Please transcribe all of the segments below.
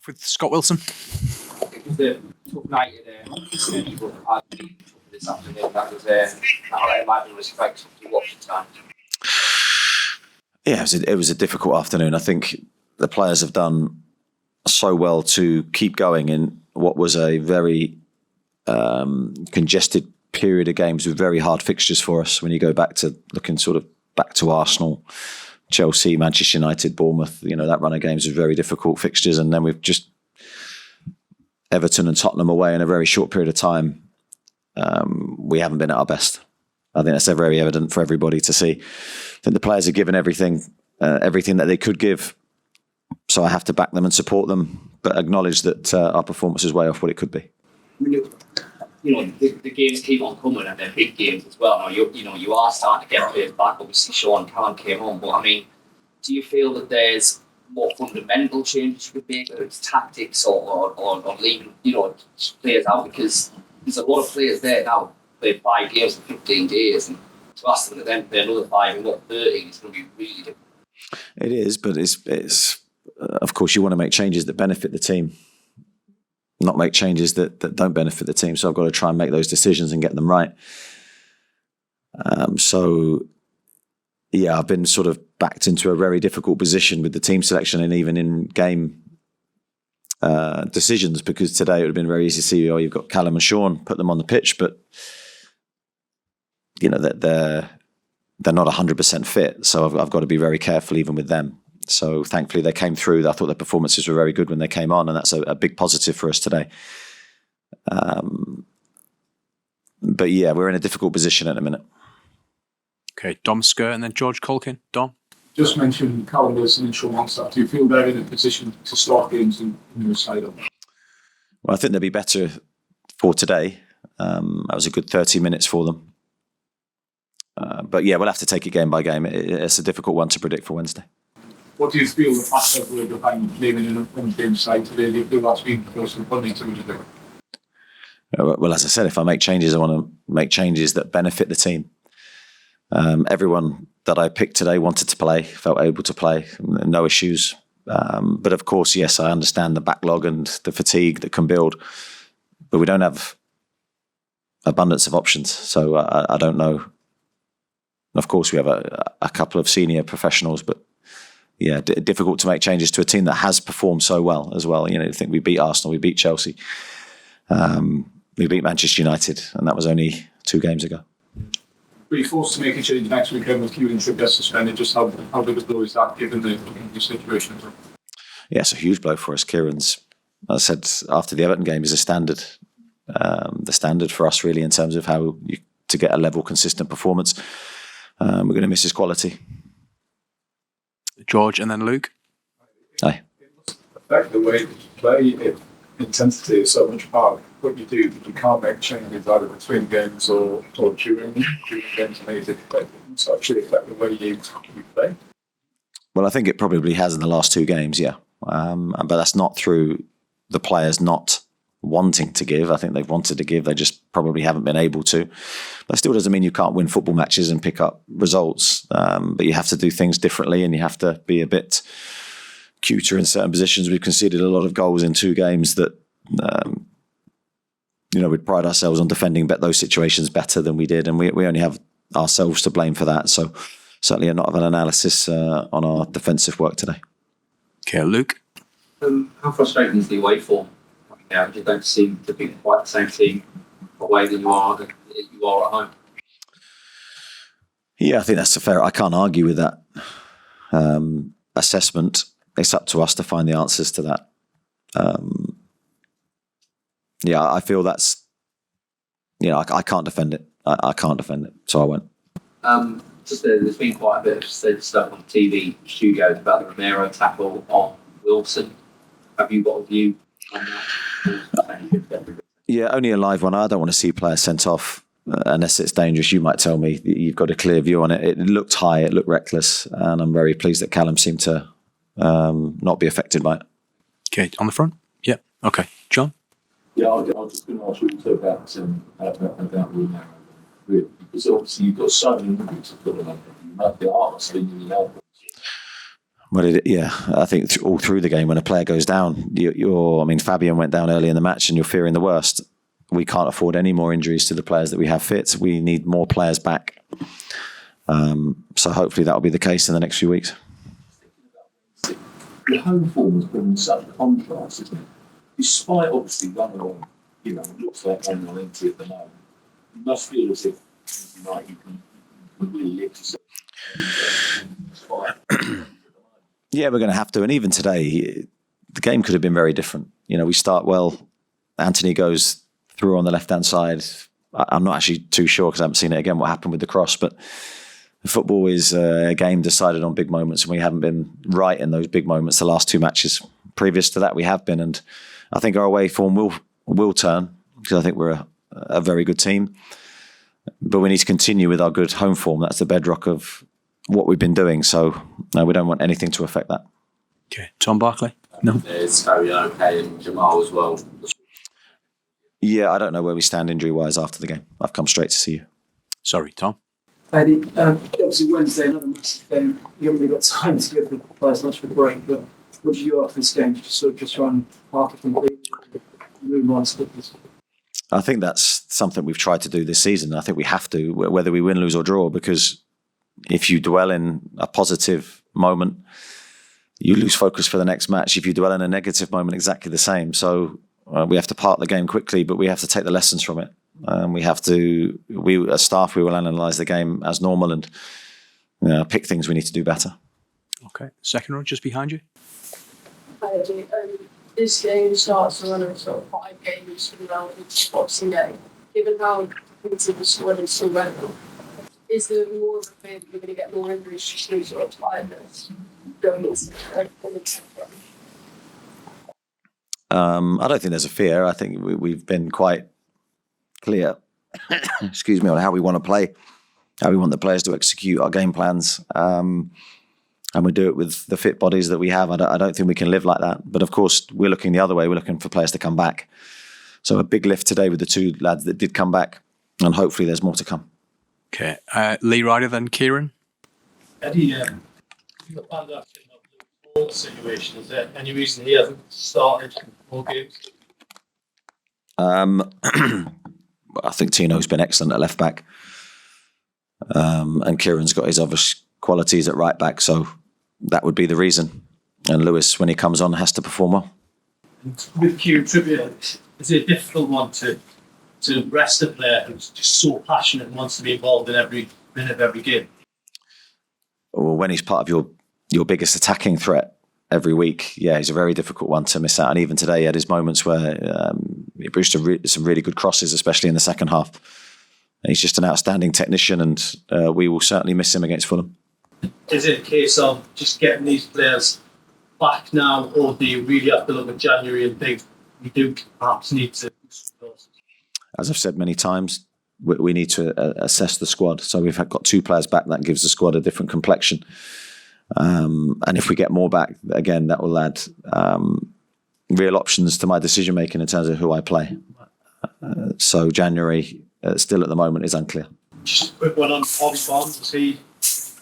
with Scott Wilson. It was a tough night this afternoon. That was I might be respectful to watch the time. Yeah, it was a difficult afternoon. I think the players have done so well to keep going in what was a very congested period of games with very hard fixtures for us. When you go back to looking sort of back to Arsenal, Chelsea, Manchester United, Bournemouth, that run of games was very difficult fixtures. And then we've just Everton and Tottenham away in a very short period of time. We haven't been at our best. I think that's very evident for everybody to see. I think the players have given everything that they could give. So I have to back them and support them, but acknowledge that our performance is way off what it could be. The games keep on coming, and they're big games as well. You are starting to get players back. Obviously, Sean Callum came on, but do you feel that there's more fundamental changes you could make, whether it's tactics or leaving players out? Because there's a lot of players there now. Played 5 games in 15 days, and to ask them to then play another 5 in 30 is going to be really difficult. It is, but it's of course you want to make changes that benefit the team, not make changes that don't benefit the team. So I've got to try and make those decisions and get them right. I've been sort of backed into a very difficult position with the team selection and even in game decisions, because today it would have been very easy to see, you've got Callum and Sean, put them on the pitch, but that they're not 100% fit. So I've got to be very careful even with them. So thankfully they came through. I thought their performances were very good when they came on, and that's a big positive for us today. But yeah, we're in a difficult position at the minute. Okay, Dom Sker and then George Colkin. Dom? Just mentioned Callum Wilson and Sean Longstaff. Do you feel they're in a position to start games in your side up? Well, I think they'll be better for today. That was a good 30 minutes for them. But yeah, we'll have to take it game by game. It's a difficult one to predict for Wednesday. What do you feel the factors were behind leaving in a Wednesday side today? Do you feel that's been close to funding to do? Well, as I said, if I make changes, I want to make changes that benefit the team. Everyone that I picked today wanted to play, felt able to play, no issues. But of course, yes, I understand the backlog and the fatigue that can build, but we don't have abundance of options. So I don't know. Of course, we have a couple of senior professionals, but yeah, difficult to make changes to a team that has performed so well as well. I think we beat Arsenal, we beat Chelsea, we beat Manchester United, and that was only 2 games ago. Were you forced to make a change next weekend with Kieran Trippier suspended? Just how big a blow is that given the situation? Yeah, it's a huge blow for us. Kieran's, as I said, after the Everton game, is a standard. The standard for us really in terms of how to get a level, consistent performance. We're going to miss his quality. George and then Luke. Aye. It must affect the way that you play if intensity is so much part of what you do. You can't make changes either between games or during games. So actually affect the way you play. Well, I think it probably has in the last 2 games, yeah. But that's not through the players not wanting to give. I think they've wanted to give. They just probably haven't been able to. That still doesn't mean you can't win football matches and pick up results. But you have to do things differently, and you have to be a bit cuter in certain positions. We've conceded a lot of goals in 2 games that, we'd pride ourselves on defending those situations better than we did. And we only have ourselves to blame for that. So certainly a lot of an analysis on our defensive work today. Okay, Luke. How frustrating is the away form? You don't seem to be quite the same team away than you are at home. Yeah, I think that's fair. I can't argue with that assessment. It's up to us to find the answers to that. I feel that's, I can't defend it. I can't defend it, so I won't. There's been quite a bit of stuff on TV studios about the Romero tackle on Wilson. Have you got a view on that? Yeah, only a live one. I don't want to see players sent off unless it's dangerous. You might tell me you've got a clear view on it. It looked high, it looked reckless, and I'm very pleased that Callum seemed to not be affected by it. Okay, on the front? Yeah. Okay. John? Yeah, I was just going to ask you about Romero. Because obviously you've got so many movements to put on. You might be honest, Well, I think all through the game, when a player goes down, Fabian went down early in the match and you're fearing the worst. We can't afford any more injuries to the players that we have fit. We need more players back. So hopefully that will be the case in the next few weeks. Your home form has been such a contrast, isn't it? Despite obviously running on, looks like on into at the moment, you must feel as if like you can really live to Yeah, we're going to have to. And even today, the game could have been very different. We start well. Anthony goes through on the left-hand side. I'm not actually too sure because I haven't seen it again what happened with the cross, but football is a game decided on big moments, and we haven't been right in those big moments the last 2 matches. Previous to that, we have been, and I think our away form will turn because I think we're a very good team. But we need to continue with our good home form. That's the bedrock of what we've been doing. So we don't want anything to affect that. Okay, Tom Barkley? No. There's Harry okay and Jamal as well. Yeah, I don't know where we stand injury-wise after the game. I've come straight to see you. Sorry, Tom. Eddie, obviously Wednesday, another massive game. You haven't really got time to give the players much of a break, but what did you after this game? Just try and park it completely, move on to this? I think that's something we've tried to do this season. I think we have to, whether we win, lose or draw, because if you dwell in a positive moment, you lose focus for the next match. If you dwell in a negative moment, exactly the same. So we have to part the game quickly, but we have to take the lessons from it. We as staff, we will analyse the game as normal and pick things we need to do better. Okay, second row just behind you. Hi, Eddie. This game starts to run of sort of 5 games from now each Boxing Day. Given how limited the squad is still relevant, is there more of a fear that you're going to get more injuries just through sort of tiredness going into the I don't think there's a fear. I think we've been quite clear, excuse me, on how we want to play, how we want the players to execute our game plans. And we do it with the fit bodies that we have. I don't think we can live like that. But of course, we're looking the other way. We're looking for players to come back. So a big lift today with the 2 lads that did come back. And hopefully there's more to come. Okay. Lee Ryder, then Kieran. Eddie, the Panda ball situation, is there any reason he hasn't started more games? I think Tino's been excellent at left back. And Kieran's got his obvious qualities at right back, so that would be the reason. And Lewis, when he comes on, has to perform well. With Kieran Trippier, is it a difficult one to rest a player who's just so passionate and wants to be involved in every minute of every game? Well, when he's part of your biggest attacking threat every week, yeah, he's a very difficult one to miss out. And even today, he had his moments where he produced some really good crosses, especially in the second half. And he's just an outstanding technician, and we will certainly miss him against Fulham. Is it a case of just getting these players back now, or do you really have to look at January and think we do perhaps need to? As I've said many times, we need to assess the squad. So we've got 2 players back. That gives the squad a different complexion. And if we get more back, again, that will add real options to my decision making in terms of who I play. So January, still at the moment, is unclear. Just a quick one on Harvey Barnes. Is he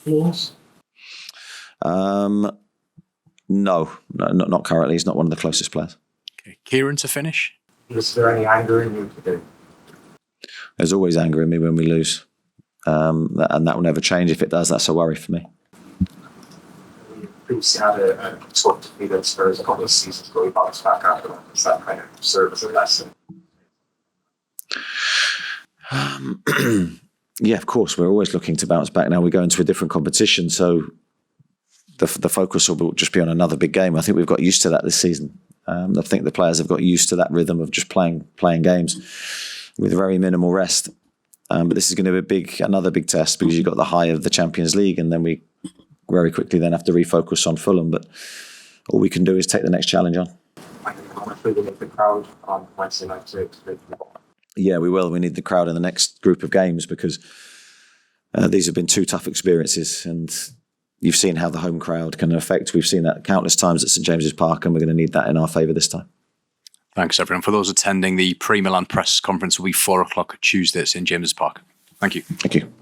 close? No, not currently. He's not one of the closest players. Okay. Kieran to finish. Is there any anger in you today? There's always anger in me when we lose. And that will never change. If it does, that's a worry for me. We previously had a tough defeat at Spurs a couple of seasons ago. We bounced back after that. Does that kind of serve as a lesson? Yeah, of course. We're always looking to bounce back. Now we go into a different competition, so the focus will just be on another big game. I think we've got used to that this season. I think the players have got used to that rhythm of just playing games with very minimal rest. But this is going to be another big test because you've got the high of the Champions League, and then we very quickly then have to refocus on Fulham. But all we can do is take the next challenge on. The crowd on Wednesday night to Yeah, we will. We need the crowd in the next group of games because these have been 2 tough experiences, and you've seen how the home crowd can affect. We've seen that countless times at St James's Park, and we're going to need that in our favour this time. Thanks, everyone. For those attending, the pre-Milan press conference will be 4:00 Tuesday at St James's Park. Thank you. Thank you.